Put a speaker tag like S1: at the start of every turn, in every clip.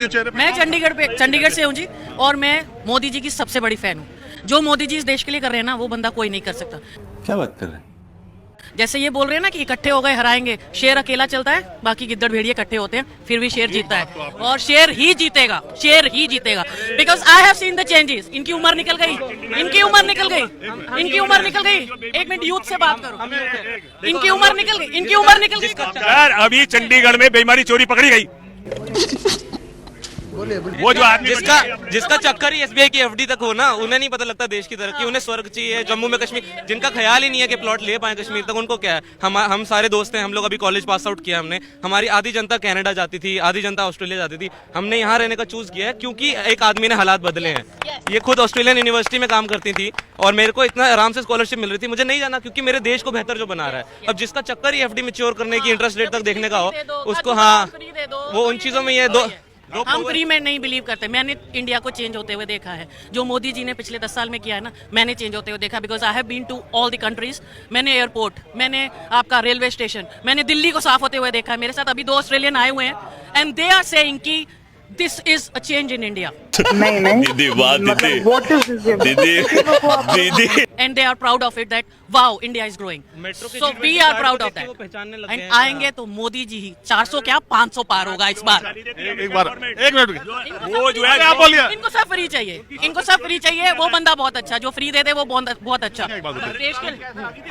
S1: मैं चंडीगढ़ से हूँ जी, और मैं मोदी जी की सबसे बड़ी फैन हूँ। जो मोदी जी इस देश के लिए कर रहे हैं ना, वो बंदा कोई नहीं कर सकता।
S2: क्या बात कर रहे हैं?
S1: जैसे ये बोल रहे हैं ना कि इकट्ठे हो गए हराएंगे, शेर अकेला चलता है, बाकी गिद्दड़ भेड़िए इकट्ठे होते हैं, फिर भी शेर जीतता है, और शेर ही जीतेगा, शेर ही जीतेगा। Because I have seen the changes. इनकी उम्र निकल गई, इनकी उम्र निकल गई, इनकी उम्र निकल गई। एक मिनट यूथ से बात करो। इनकी उम्र निकल गई, इनकी उम्र निकल गई।
S3: यार अभी चंडीगढ़ में बेईमानी चोरी पकड़ी गई। वो जो आदमी
S4: जिसका चक्कर ही एसबीआई की एफडी तक हो ना, उन्हें नहीं पता लगता देश की तरक्की। उन्हें स्वर्ग चाहिए, जम्मू में कश्मीर, जिनका ख्याल ही नहीं है कि प्लॉट ले पाए कश्मीर तक, उनको क्या है। हम सारे दोस्त हैं, हम लोग अभी कॉलेज पास आउट किया हमने। हमारी आधी जनता कनाडा जाती थी, आधी जनता ऑस्ट्रेलिया जाती थी। हमने यहाँ रहने का चूज किया है क्योंकि एक आदमी ने हालात बदले हैं। ये खुद ऑस्ट्रेलियन यूनिवर्सिटी में काम करती थी और मेरे को इतना आराम से स्कॉलरशिप मिल रही थी। मुझे नहीं जाना क्योंकि मेरे देश को बेहतर जो बना रहा है। अब जिसका चक्कर ही एफडी मैच्योर करने की, इंटरेस्ट रेट तक देखने का हो, उसको हाँ वो उन चीजों में ये
S1: हम फ्री में नहीं बिलीव करते। मैंने इंडिया को चेंज होते हुए देखा है। जो मोदी जी ने पिछले 10 साल में किया है ना, मैंने चेंज होते हुए देखा। Because I have been to all the countries. मैंने एयरपोर्ट, मैंने आपका रेलवे स्टेशन, मैंने दिल्ली को साफ होते हुए देखा है। मेरे साथ अभी 2 ऑस्ट्रेलियन आए हुए हैं एंड दे आर सेइंग कि this is a change in India.
S5: नहीं
S2: दीदी वाह दीदी दीदी
S1: and they are proud of it that wow India is growing. So we are proud of that. And आएंगे तो मोदी जी ही 400 क्या 500 पार होगा इस बार।
S3: एक मिनट वो जो है आप बोलिए।
S1: इनको सब फ्री चाहिए, इनको सब फ्री चाहिए। वो बंदा बहुत अच्छा, जो फ्री दे दे वो बहुत अच्छा।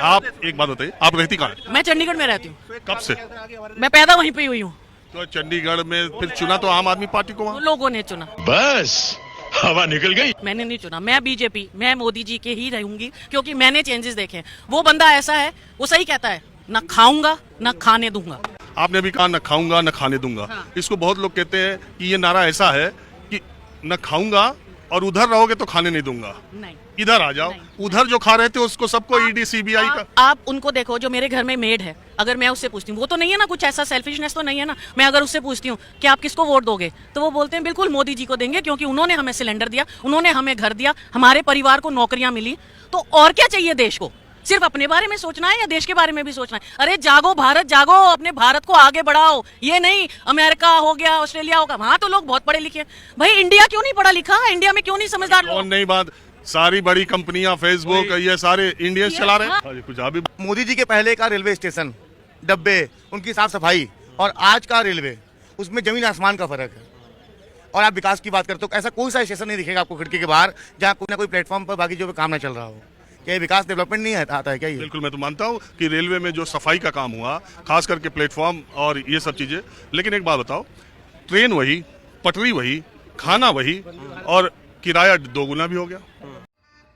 S3: आप एक बात बताइए, आप रहती कहाँ हैं?
S1: मैं चंडीगढ़ में रहती हूँ।
S3: कब से?
S1: मैं पैदा वहीं पे हुई हूँ।
S3: तो चंडीगढ़ में फिर चुना तो आम आदमी पार्टी को वहाँ?
S1: लोगों ने चुना,
S2: बस हवा निकल गई।
S1: मैंने नहीं चुना। मैं बीजेपी, मैं मोदी जी के ही रहूंगी क्योंकि मैंने चेंजेस देखे हैं। वो बंदा ऐसा है, वो सही कहता है, ना खाऊंगा ना खाने दूंगा।
S3: आपने भी कहा न खाऊंगा न खाने दूंगा।
S1: हाँ।
S3: इसको बहुत लोग कहते हैं कि ये नारा ऐसा है कि न खाऊंगा और उधर रहोगे तो खाने नहीं दूंगा।
S1: नहीं,
S3: इधर आ जाओ, उधर जो खा रहे थे उसको सबको ईडी सीबीआई का।
S1: आप उनको देखो, जो मेरे घर में मेड है, अगर मैं उससे पूछती हूँ, वो तो नहीं है ना, कुछ ऐसा सेल्फिशनेस तो नहीं है ना। मैं अगर उससे पूछती हूँ कि आप किसको वोट दोगे, तो वो बोलते हैं बिल्कुल मोदी जी को देंगे क्योंकि उन्होंने हमें सिलेंडर दिया, उन्होंने हमें घर दिया, हमारे परिवार को नौकरियां मिली। तो और क्या चाहिए देश को? सिर्फ अपने बारे में सोचना है या देश के बारे में भी सोचना है? अरे जागो भारत, जागो, अपने भारत को आगे बढ़ाओ। ये नहीं अमेरिका हो गया, ऑस्ट्रेलिया होगा, वहां तो लोग बहुत पढ़े लिखे हैं। भाई इंडिया क्यों नहीं पढ़ा लिखा? इंडिया में क्यों नहीं समझदार लोग?
S3: और नहीं बात, सारी बड़ी कंपनियां, फेसबुक, ये सारे इंडियंस चला रहे हैं। हाँ जी, कुछ अभी
S6: मोदी जी के पहले का रेलवे स्टेशन, डब्बे, उनकी साफ सफाई और आज का रेलवे, उसमें जमीन आसमान का फर्क है। और आप विकास की बात करते हो, ऐसा कोई सा स्टेशन नहीं दिखेगा आपको खिड़की के बाहर जहाँ कोई ना कोई प्लेटफॉर्म पर बाकी जो काम ना चल रहा हो। क्या ये विकास डेवलपमेंट नहीं आता है क्या? ये
S3: बिल्कुल, मैं तो मानता हूँ कि रेलवे में जो सफाई का काम हुआ, खास करके प्लेटफॉर्म और ये सब चीजें। लेकिन एक बात बताओ, ट्रेन वही, पटरी वही, खाना वही, और किराया 2 गुना भी हो गया।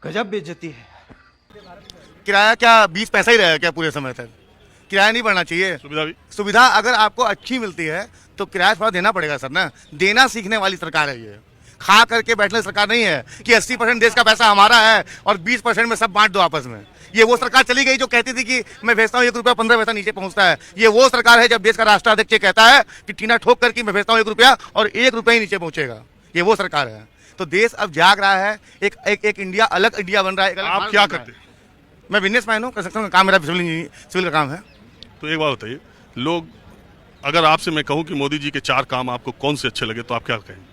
S4: गजब बेइज्जती है।
S6: किराया क्या 20 पैसा ही रहेगा क्या पूरे समय तक? किराया नहीं बढ़ना चाहिए। सुविधा अगर आपको अच्छी मिलती है तो किराया थोड़ा देना पड़ेगा सर ना। देना सीखने वाली सरकार है ये, खा करके बैठने सरकार नहीं है कि 80% देश का पैसा हमारा है और 20% में सब बांट दो आपस में। ये वो सरकार चली गई जो कहती थी कि मैं भेजता हूँ 1 रुपया 15 पैसा नीचे पहुंचता है। ये वो सरकार है जब देश का राष्ट्राध्यक्ष कहता है कि टीना ठोक करके मैं भेजता हूँ 1 रुपया और 1 रुपया ही नीचे पहुंचेगा। ये वो सरकार है। तो देश अब जाग रहा है, एक इंडिया, अलग इंडिया बन रहा है।
S3: आप क्या करते हैं?
S6: मैं बिजनेसमैन हूँ, कंस्ट्रक्शन का काम, मेरा सिविल का काम है।
S3: तो एक बात बताइए, लोग अगर आपसे मैं कहूँ कि मोदी जी के 4 काम आपको कौन से अच्छे लगे तो आप क्या कहेंगे?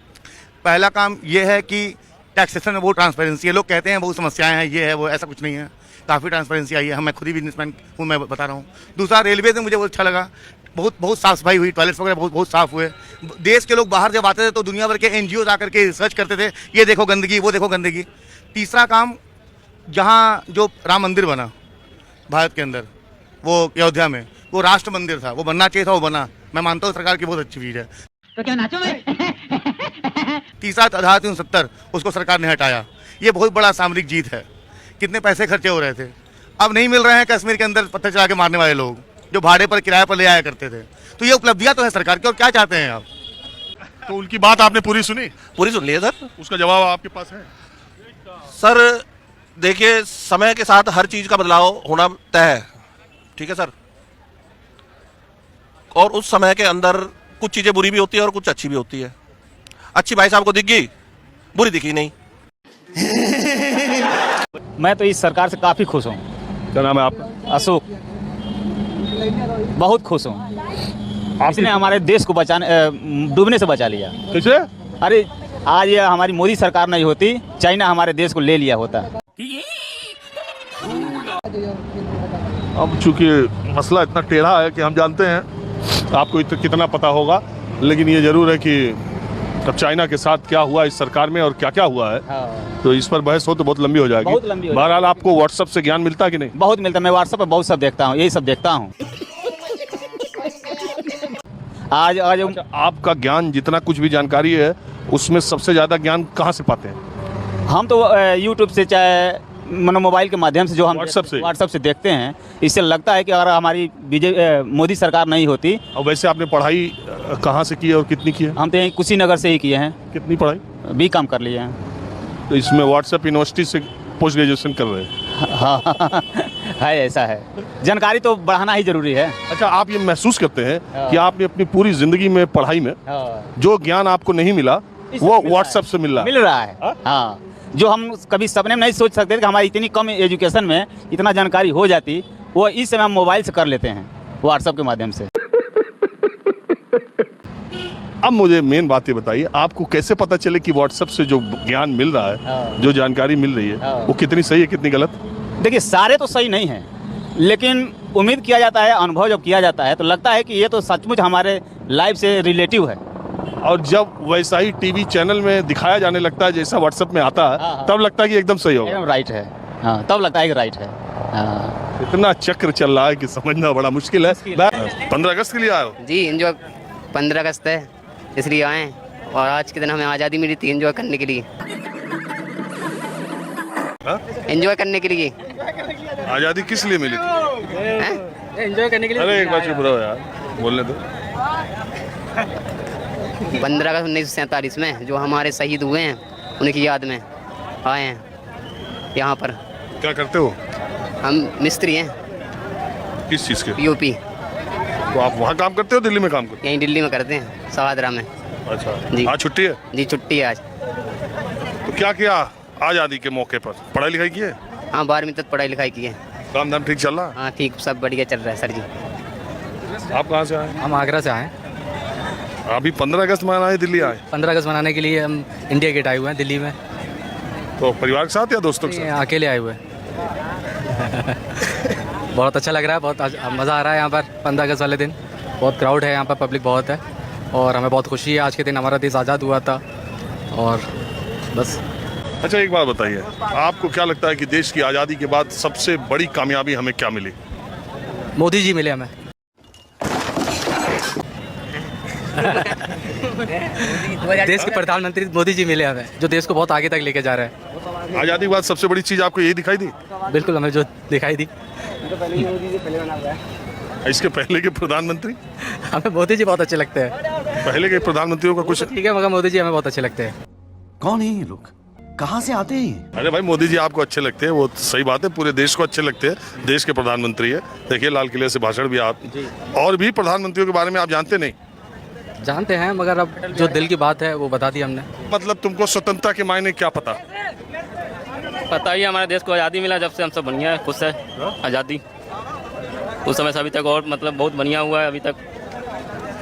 S6: पहला काम ये है कि टैक्सेशन में बहुत ट्रांसपेरेंसी है। लोग कहते हैं बहुत समस्याएं हैं, ये है वो, ऐसा कुछ नहीं है, काफ़ी ट्रांसपेरेंसी आई है। मैं खुद ही बिजनेसमैन हूँ, मैं बता रहा हूँ। दूसरा, रेलवे से मुझे बहुत अच्छा लगा, बहुत साफ सफाई हुई, टॉयलेट्स वगैरह बहुत साफ हुए। देश के लोग बाहर जब आते थे तो दुनिया भर के NGOs आकर के रिसर्च करते थे, ये देखो गंदगी, वो देखो गंदगी। तीसरा काम, जहाँ जो राम मंदिर बना भारत के अंदर, वो अयोध्या में, वो राष्ट्र मंदिर था, वो बनना चाहिए था, वो बना। मैं मानता हूँ सरकार की बहुत अच्छी चीज़ है।
S5: तो क्या नाचो मैं?
S6: तीसरा, धारा 370, उसको सरकार ने हटाया। ये बहुत बड़ा सामरिक जीत है। कितने पैसे खर्चे हो रहे थे, अब नहीं मिल रहे हैं कश्मीर के अंदर पत्थर चला के मारने वाले लोग जो भाड़े पर, किराए पर ले आया करते थे। तो ये उपलब्धियां तो है सरकार की। और क्या चाहते हैं आप?
S3: तो उनकी बात आपने पूरी सुनी?
S4: पूरी सुन लिए सर।
S3: उसका जवाब आपके पास है?
S4: सर देखिए, समय के साथ हर चीज का बदलाव होना तय है, ठीक है सर। और उस समय के अंदर कुछ चीजें बुरी भी होती है और कुछ अच्छी भी होती है। अच्छी भाई साहब को दिख गई, बुरी दिखी नहीं।
S7: मैं तो इस सरकार से काफी खुश हूँ।
S3: क्या नाम है आपका?
S7: अशोक। बहुत खुश हूँ। इसने हमारे देश को डूबने से बचा लिया।
S3: कैसे?
S7: अरे आज ये हमारी मोदी सरकार नहीं होती, चाइना हमारे देश को ले लिया होता।
S3: अब चूंकि मसला इतना टेढ़ा है कि हम जानते हैं आपको कितना पता होगा, लेकिन ये जरूर है कि अब चाइना के साथ क्या हुआ इस सरकार में और क्या क्या हुआ है, तो इस पर बहस हो तो बहुत लंबी हो जाएगी।
S7: बहुत लंबी हो
S3: बहरहाल आपको व्हाट्सएप से ज्ञान मिलता है कि नहीं?
S7: बहुत मिलता है, मैं व्हाट्सएप पर बहुत सब देखता हूँ, यही सब देखता हूँ। आज
S3: अच्छा, आपका ज्ञान जितना कुछ भी जानकारी है उसमें सबसे ज़्यादा ज्ञान कहाँ से पाते हैं?
S7: हम तो यूट्यूब से चाहे मोबाइल के माध्यम से जो हम
S3: व्हाट्सएप
S7: से देखते हैं, इससे लगता है कि अगर हमारी मोदी सरकार नहीं होती।
S3: और वैसे आपने पढ़ाई कहाँ से की है और कितनी की है?
S7: हम तो यहीं कुशीनगर से ही किए हैं।
S3: कितनी पढ़ाई?
S7: BCom कर लिए हैं।
S3: तो इसमें व्हाट्सएप यूनिवर्सिटी से पोस्ट ग्रेजुएशन कर रहे हैं?
S7: हाँ है, ऐसा है। जानकारी तो बढ़ाना ही जरूरी है।
S3: अच्छा, आप ये महसूस करते हैं कि आपने अपनी पूरी जिंदगी में पढ़ाई में जो ज्ञान आपको नहीं मिला वो व्हाट्सएप से मिल रहा है?
S7: हाँ, जो हम कभी सपने में नहीं सोच सकते थे कि हमारी इतनी कम एजुकेशन में इतना जानकारी हो जाती, वो इस समय हम मोबाइल से कर लेते हैं, व्हाट्सएप के माध्यम से।
S3: अब मुझे मेन बात ये बताइए, आपको कैसे पता चले कि व्हाट्सएप से जो ज्ञान मिल रहा है, जो जानकारी मिल रही है, वो कितनी सही है कितनी गलत?
S7: देखिए, सारे तो सही नहीं हैं, लेकिन उम्मीद किया जाता है, अनुभव जब किया जाता है तो लगता है कि ये तो सचमुच हमारे लाइफ से रिलेटिव है।
S3: और जब वैसा ही टीवी चैनल में दिखाया जाने लगता है जैसा व्हाट्सएप में आता है, तब लगता है कि एकदम सही होगा,
S7: एकदम राइट है। हाँ, तब लगता है कि राइट है। हाँ।
S3: इतना चक्र चल रहा है कि समझना बड़ा मुश्किल है। 15 अगस्त के लिए आए हो?
S8: जी, एंजॉय 15 अगस्त है इसलिए आए, और आज के दिन हमें आज़ादी मिली थी एंजॉय करने के लिए। एंजॉय करने के लिए।
S3: आज़ादी किस लिए मिली थी?
S8: एंजॉय करने के लिए।
S3: अरे एक बार चुप रहो यार, बोलने दो।
S8: 15 अगस्त 1947 में जो हमारे शहीद हुए हैं उनकी याद में आए हैं यहाँ पर।
S3: क्या करते हो?
S8: हम मिस्त्री हैं।
S3: किस चीज़ के?
S8: यूपी।
S3: तो आप वहाँ काम करते हो, दिल्ली में काम करते
S8: यहीं दिल्ली में करते हैं, सवादरा में।
S3: हो? अच्छा
S8: जी।
S3: आज छुट्टी है?
S8: जी, छुट्टी है आज।
S3: तो क्या किया आज़ादी के मौके पर? पढ़ाई लिखाई की है?
S8: हाँ, 12वीं तक पढ़ाई लिखाई की है।
S3: काम धाम ठीक चल रहा है?
S8: हाँ, ठीक, सब बढ़िया चल रहा है सर जी।
S3: आप कहाँ से आए?
S9: हम आगरा से आए।
S3: अभी 15 अगस्त मनाने दिल्ली आए?
S9: 15 अगस्त मनाने के लिए हम इंडिया गेट आए हुए हैं दिल्ली में।
S3: तो परिवार के साथ या दोस्तों के साथ?
S9: अकेले आए हुए हैं। बहुत अच्छा लग रहा है, बहुत मज़ा आ रहा है यहाँ पर 15 अगस्त वाले दिन। बहुत क्राउड है यहाँ पर, पब्लिक बहुत है, और हमें बहुत खुशी है आज के दिन हमारा देश आज़ाद हुआ था, और बस।
S3: अच्छा, एक बात बताइए, आपको क्या लगता है कि देश की आज़ादी के बाद सबसे बड़ी कामयाबी हमें क्या मिली?
S9: मोदी जी मिले हमें। देश के प्रधानमंत्री मोदी जी मिले हमें, जो देश को बहुत आगे तक लेके जा रहे हैं।
S3: आज़ादी के बाद सबसे बड़ी चीज़ आपको यही दिखाई दी?
S9: बिल्कुल, हमें जो दिखाई दी।
S3: इसके पहले के प्रधानमंत्री?
S9: हमें मोदी जी बहुत अच्छे लगते हैं।
S3: पहले के प्रधानमंत्रियों का कुछ
S9: ठीक है, मगर मोदी जी हमें बहुत अच्छे लगते हैं।
S10: कौन है ये लोग, कहाँ से आते हैं?
S3: अरे भाई, मोदी जी आपको अच्छे लगते हैं, वो सही बात है, पूरे देश को अच्छे लगते हैं, देश के प्रधानमंत्री है। देखिए, लाल किले से भाषण भी आप और भी प्रधानमंत्रियों के बारे में आप जानते नहीं?
S9: जानते हैं, मगर अब जो दिल की बात है वो बता दी हमने।
S3: मतलब तुमको स्वतंत्रता के मायने क्या पता?
S11: पता ही हमारे देश को आज़ादी मिला, जब से हम सब बढ़िया है, खुश है। आज़ादी उस समय से अभी तक और मतलब बहुत बढ़िया हुआ है अभी तक।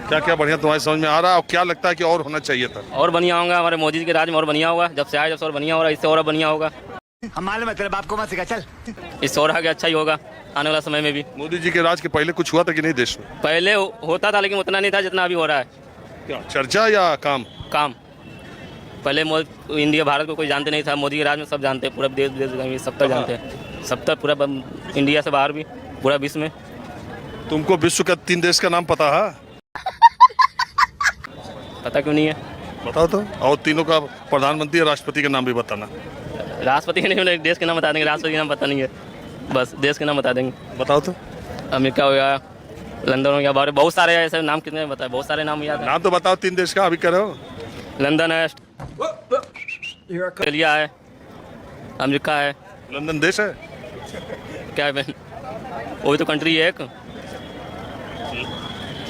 S3: क्या क्या बढ़िया तुम्हारी समझ में आ रहा है, और क्या लगता है कि और होना चाहिए था?
S11: और बढ़िया होगा, हमारे मोदी जी के राज में और बढ़िया होगा, जब से आए जब से और बढ़िया हो रहा है, इससे और बढ़िया होगा।
S10: हमारे मतलब आपको मत सिखा, चल।
S11: इससे और आगे अच्छा ही होगा आने वाला समय में भी।
S3: मोदी जी के राज के पहले कुछ हुआ था कि नहीं देश में?
S11: पहले होता था, लेकिन उतना नहीं था जितना अभी हो रहा है।
S3: क्या चर्चा या काम?
S11: काम। पहले इंडिया भारत को कोई जानते नहीं था, मोदी के राज में सब जानते हैं, पूरा देश विदेश सब तक जानते हैं, सब तक, पूरा इंडिया से बाहर भी, पूरा विश्व में।
S3: तुमको विश्व का 3 देश का नाम पता है?
S11: पता क्यों नहीं है?
S3: बताओ तो। और तीनों का प्रधानमंत्री और राष्ट्रपति का नाम भी बताना।
S11: राष्ट्रपति के नहीं, देश के नाम बता देंगे, राष्ट्रपति का नाम पता नहीं है, बस देश के नाम बता देंगे।
S3: बताओ तो।
S11: अमेरिका हो गया, लंदन हो गया, बाहर बहुत सारे ऐसे नाम, कितने बताए, बहुत सारे नाम याद है।
S3: नाम तो बताओ 3 देश का, अभी करो।
S11: लंदन है, ऑस्ट्रेलिया है, अमेरिका है।
S3: लंदन देश है
S11: क्या है? वो भी तो कंट्री है एक।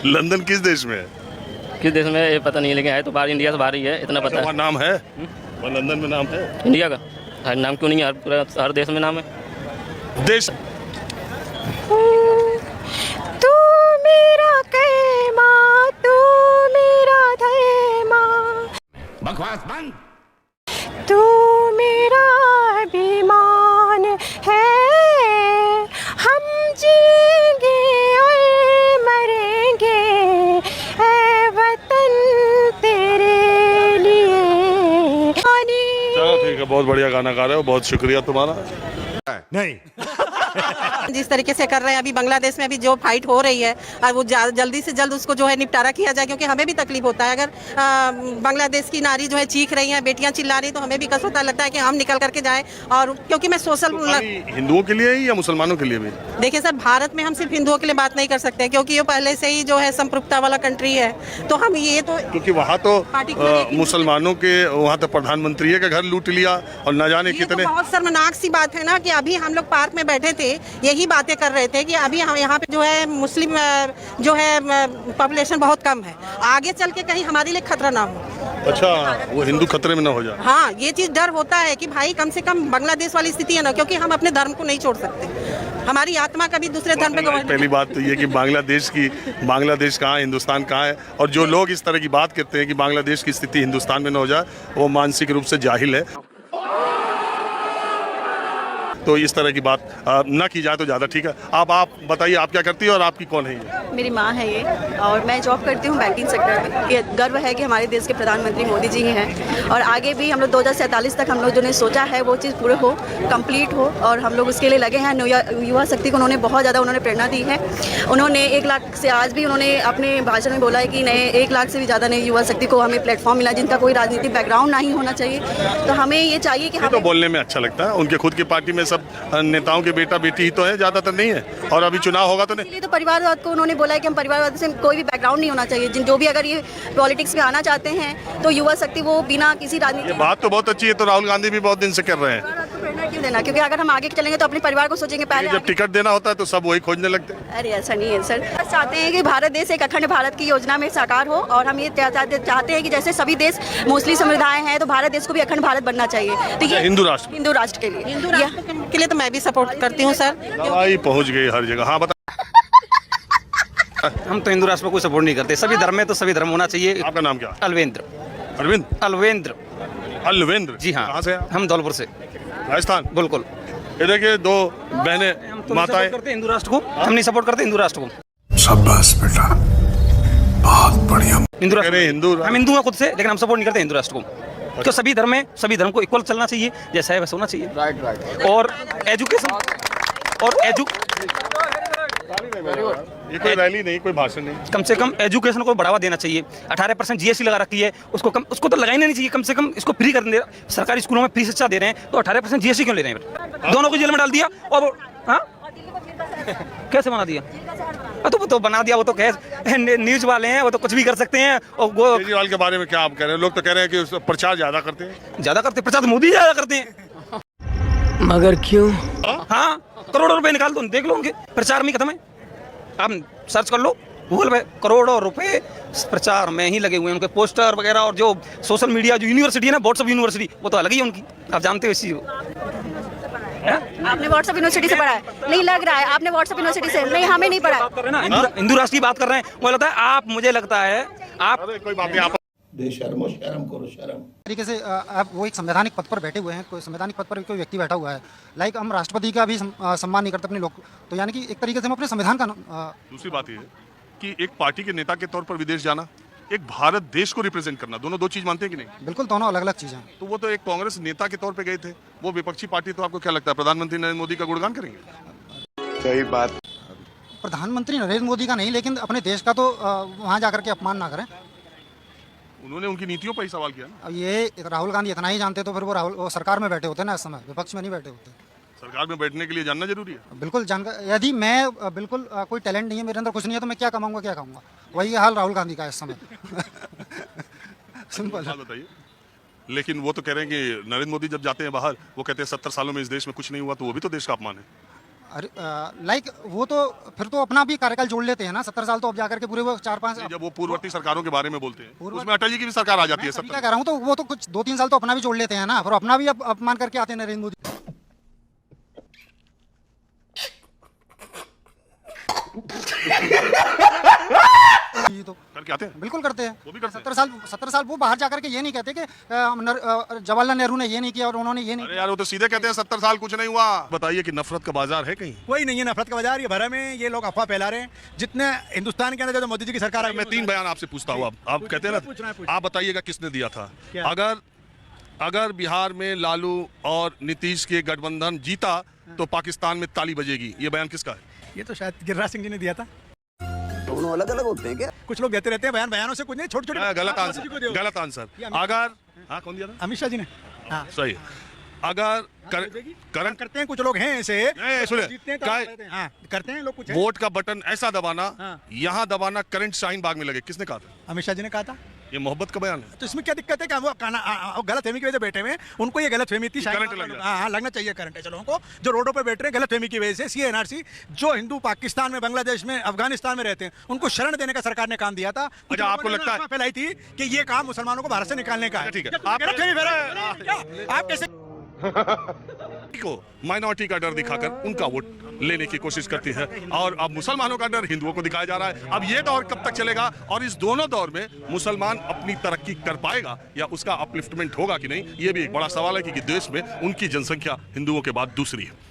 S3: लंदन किस देश में है?
S11: किस देश में ये पता नहीं, लेकिन है तो बाहर, इंडिया से बाहर ही है, इतना पता है।
S3: नाम है वहाँ, लंदन में नाम है
S11: इंडिया का? हर नाम क्यों नहीं है, पूरा हर देश में नाम है।
S3: देश
S12: तू मेरा कहमान
S10: बकवास बंद।
S5: तू मेरा अभिमान है, हम जीएंगे और मरेंगे ऐ वतन तेरे लिए।
S3: चलो ठीक है, बहुत बढ़िया गाना गा रहे हो, बहुत शुक्रिया तुम्हारा।
S10: नहीं
S5: जिस तरीके से कर रहे हैं अभी बांग्लादेश में अभी जो फाइट हो रही है, और वो जल्दी से जल्द उसको जो है निपटारा किया जाए, क्योंकि हमें भी तकलीफ होता है। अगर बांग्लादेश की नारी जो है चीख रही है, बेटियां चिल्ला रही, तो हमें भी कष्ट होता लगता है कि हम निकल करके जाएं। और क्योंकि मैं सोशल
S3: हिंदुओं के लिए ही या मुसलमानों के लिए भी?
S5: देखिए सर, भारत में हम सिर्फ हिंदुओं के लिए बात नहीं कर सकते, क्योंकि ये पहले से ही जो है संप्रभुता वाला कंट्री है, तो हम ये तो
S3: क्योंकि वहाँ तो मुसलमानों के वहाँ तो प्रधानमंत्री है का घर लूट लिया और न जाने कितने।
S5: बहुत शर्मनाक सी बात है ना कि अभी हम लोग पार्क में बैठे थे, यही बातें कर रहे थे कि अभी हम यहाँ पे जो है मुस्लिम जो है पॉपुलेशन बहुत कम है, आगे चल के कहीं हमारे लिए खतरा ना हो।
S3: अच्छा, वो हिंदू खतरे में ना हो जाए।
S5: हाँ, ये चीज डर होता है कि भाई कम से कम बांग्लादेश वाली स्थिति है ना, क्योंकि हम अपने धर्म को नहीं छोड़ सकते, हमारी आत्मा कभी दूसरे धर्म पे गवाह।
S3: पहली बात तो ये कि बांग्लादेश कहाँ है, हिंदुस्तान कहाँ है, और जो लोग इस तरह की बात करते हैं कि बांग्लादेश की स्थिति हिंदुस्तान में न हो जाए, वो मानसिक रूप से जाहिल है। तो इस तरह की बात ना की जाए तो ज़्यादा ठीक है। आप बताइए, आप क्या करती है और आपकी कौन है ये?
S12: मेरी माँ है ये, और मैं जॉब करती हूँ बैंकिंग सेक्टर में। ये गर्व है कि हमारे देश के प्रधानमंत्री मोदी जी ही हैं, और आगे भी हम लोग 2047 तक हम लोग जो ने सोचा है वो चीज़ पूरे हो, कंप्लीट हो, और हम लोग उसके लिए लगे हैं। युवा शक्ति को उन्होंने बहुत ज़्यादा प्रेरणा दी है। उन्होंने 1 लाख से आज भी उन्होंने अपने भाषण में बोला है कि नए 1 लाख से भी ज़्यादा नई युवा शक्ति को हमें प्लेटफॉर्म मिला, जिनका कोई राजनीतिक बैकग्राउंड नहीं होना चाहिए। तो हमें ये चाहिए कि हम
S3: तो बोलने में अच्छा लगता है, उनके खुद की पार्टी में सब नेताओं के बेटा बेटी ही तो है, ज्यादातर नहीं है, और अभी चुनाव होगा तो नहीं।
S12: इसलिए तो परिवारवाद को उन्होंने बोला है कि हम परिवारवाद से कोई भी बैकग्राउंड नहीं होना चाहिए, जो भी अगर ये पॉलिटिक्स में आना चाहते हैं तो युवा शक्ति वो बिना किसी राजनीति।
S3: ये बात तो बहुत अच्छी है, तो राहुल गांधी भी बहुत दिन से कर रहे हैं।
S12: प्रेरणा क्यों देना, क्योंकि अगर हम आगे चलेंगे तो अपने परिवार को सोचेंगे पहले।
S3: जब टिकट देना होता है तो सब वही खोजने लगते हैं।
S12: अरे ऐसा नहीं है सर, बस चाहते हैं कि भारत देश एक अखंड भारत की योजना में साकार हो, और हम ये चाहते हैं कि जैसे सभी देश मोस्टली समुदाय हैं, तो भारत देश को भी अखंड भारत बनना चाहिए। तो ये हिंदू राष्ट्र के लिए
S5: तो मैं भी सपोर्ट करती हूँ सर।
S3: दवाई पहुंच गई हर जगह। हाँ, बता।
S7: हम तो हिंदू राष्ट्र को कोई सपोर्ट नहीं करते, सभी धर्म में तो सभी धर्म होना चाहिए।
S3: आपका नाम क्या?
S7: अलवेंद्र।
S3: अलवेंद्र
S7: जी हाँ।
S3: कहाँ से?
S7: हम धौलपुर से,
S3: राजस्थान।
S7: बिल्कुल।
S3: इधर के 2 बहनें माताएं
S7: करते हिंदू राष्ट्र को, हम नहीं सपोर्ट करते हिंदू राष्ट्र को।
S10: शाबाश बेटा, बहुत बढ़िया।
S7: हिंदू राष्ट्र हम हिंदू हैं खुद से, लेकिन हम सपोर्ट नहीं करते हिंदू राष्ट्र को। तो सभी धर्म को इक्वल चलना चाहिए, जैसा है वैसा होना चाहिए। राइट। और एजुकेशन
S3: ये कोई रैली नहीं, कोई भाषण नहीं,
S7: कम से कम एजुकेशन को बढ़ावा देना चाहिए। 18% जीएसटी लगा रखी है, उसको तो लगाना नहीं चाहिए, कम से कम इसको फ्री कर दे। सरकारी स्कूलों में फ्री शिक्षा दे रहे हैं, तो 18% जीएसटी क्यों ले रहे हैं? दोनों को जेल में डाल दिया। और हाँ, कैसे बना दिया? तो बना दिया, वो तो न्यूज वाले हैं, वो तो कुछ भी कर सकते हैं। और
S3: केजरीवाल के बारे में क्या आप कह रहे हैं? लोग तो कह रहे हैं कि प्रचार ज्यादा करते हैं।
S7: प्रचार तो मोदी ज्यादा करते हैं।
S5: मगर क्यों?
S7: हाँ, करोड़ों रुपए निकाल दो, देख लो, उनके प्रचार में खत्म है। आप सर्च कर लो गूगल पे, करोड़ों रुपए प्रचार में ही लगे हुए हैं। उनके पोस्टर वगैरह, और जो सोशल मीडिया, जो यूनिवर्सिटी है ना, व्हाट्सएप यूनिवर्सिटी, वो तो अलग ही है उनकी। आप जानते हो इस चीज को।
S12: आपने व्हाट्सएप यूनिवर्सिटी से पढ़ा है? नहीं लग रहा है आपने व्हाट्सएप यूनिवर्सिटी से। नहीं, हमें नहीं पढ़ा।
S7: हिंदू राष्ट्र की बात कर रहे हैं, मुझे लगता है आप
S3: कोई बात नहीं।
S10: बेशर्मो, शर्म करो, शर्म।
S13: तरीके से आप वो एक संवैधानिक पद पर बैठे हुए हैं, कोई संवैधानिक पद पर कोई व्यक्ति बैठा हुआ है, लाइक हम राष्ट्रपति का भी सम्मान नहीं करते अपने लोग, तो यानी कि एक तरीके से हम अपने संविधान का।
S3: दूसरी बात यह है कि एक पार्टी के नेता के तौर पर विदेश जाना, एक भारत देश को रिप्रेजेंट करना, दोनों 2 चीज मानते हैं कि नहीं?
S13: बिल्कुल, दोनों अलग अलग चीजें हैं।
S3: तो वो तो एक कांग्रेस नेता के तौर पे गए थे, वो विपक्षी पार्टी, तो आपको क्या लगता है प्रधानमंत्री नरेंद्र मोदी का गुणगान करेंगे?
S10: सही बात।
S13: प्रधानमंत्री नरेंद्र मोदी का नहीं, लेकिन अपने देश का तो वहाँ जाकर के अपमान ना करें।
S3: उन्होंने उनकी नीतियों पर ही सवाल किया ना।
S13: अब ये राहुल गांधी इतना ही जानते तो फिर वो सरकार में बैठे होते ना, इस समय विपक्ष में नहीं बैठे होते।
S3: सरकार में बैठने के लिए जानना जरूरी है।
S13: बिल्कुल यदि मैं बिल्कुल कोई टैलेंट नहीं है, मेरे अंदर कुछ नहीं है, तो मैं क्या कमाऊंगा, क्या खाऊंगा? वही हाल राहुल गांधी का इस समय। सिंपल
S3: बताइए। लेकिन वो तो कह रहे हैं कि नरेंद्र मोदी जब जाते हैं बाहर, वो कहते हैं 70 सालों में इस देश में कुछ नहीं हुआ, तो वो भी तो देश का अपमान है।
S13: अरे लाइक वो तो फिर तो अपना भी कार्यकाल जोड़ लेते हैं ना। 70 साल तो अब जाकर के पूरे वो 4-5।
S3: जब वो पूर्ववर्ती सरकारों के बारे में बोलते हैं, उसमें अटल जी की भी सरकार आ जाती है।
S13: क्या कह रहा हूँ, तो वो तो कुछ 2-3 साल तो अपना भी जोड़ लेते हैं ना, फिर अपना भी अपमान करके आते हैं नरेंद्र मोदी। जी तो
S3: करके आते हैं,
S13: बिल्कुल करते हैं।
S3: वो भी करते हैं।
S13: 70 साल वो बाहर जाकर के ये नहीं कहते कि जवाहरलाल नेहरू ने ये नहीं किया और उन्होंने ये नहीं
S3: अरे यार वो तो सीधे कहते हैं 70 साल कुछ नहीं हुआ। बताइए कि नफरत का बाजार है कहीं?
S10: कोई नहीं है नफरत का बाजार, ये भरा में ये लोग अफवाह फैला रहे हैं। जितने हिंदुस्तान के अंदर जो मोदी जी की सरकार है,
S3: मैं 3 बयान आपसे पूछता हूँ। आप कहते हैं ना, आप बताइएगा किसने दिया था? अगर बिहार में लालू और नीतीश के गठबंधन जीता तो पाकिस्तान में ताली बजेगी, ये बयान किसका है?
S10: ये तो शायद गिरिराज सिंह जी ने दिया था।
S6: दोनों अलग अलग होते हैं क्या?
S10: कुछ लोग देते रहते हैं बयान, बयानों से कुछ नहीं, छोटे छोटे।
S3: गलत आंसर, गलत आंसर। अगर हाँ कौन दिया था?
S10: अमित शाह जी ने। हाँ
S3: सही। अगर करंट
S10: करते हैं कुछ लोग हैं ऐसे,
S3: सुने
S10: हाँ करते हैं लोग कुछ।
S3: वोट का बटन ऐसा दबाना, यहाँ दबाना, करंट शाहीन बाग में लगे, किसने कहा था?
S10: अमित शाह जी ने कहा था।
S3: ये मोहब्बत का बयान है।
S10: तो इसमें क्या दिक्कत है कि वो गलत फहमी की वजह से बैठे हुए हैं, उनको ये गलत फहमी थी।
S3: करंट लग रहा है।
S10: हाँ लगना चाहिए करंट ऐसे लोगों को जो रोडों पे बैठ रहे हैं गलत फहमी की वजह से। सीए एनआरसी जो हिंदू पाकिस्तान में, बांग्लादेश में, अफगानिस्तान में रहते हैं, उनको शरण देने का सरकार ने काम दिया था।
S3: अच्छा, आपको लगता है
S10: फैलाई थी कि ये काम मुसलमानों को भारत से निकालने का है?
S3: ठीक है,
S10: आप कैसे
S3: को माइनॉरिटी का डर दिखाकर उनका वोट लेने की कोशिश करती है, और अब मुसलमानों का डर हिंदुओं को दिखाया जा रहा है। अब ये दौर कब तक चलेगा और इस दोनों दौर में मुसलमान अपनी तरक्की कर पाएगा या उसका अपलिफ्टमेंट होगा कि नहीं, ये भी एक बड़ा सवाल है, क्योंकि देश में उनकी जनसंख्या हिंदुओं के बाद दूसरी है।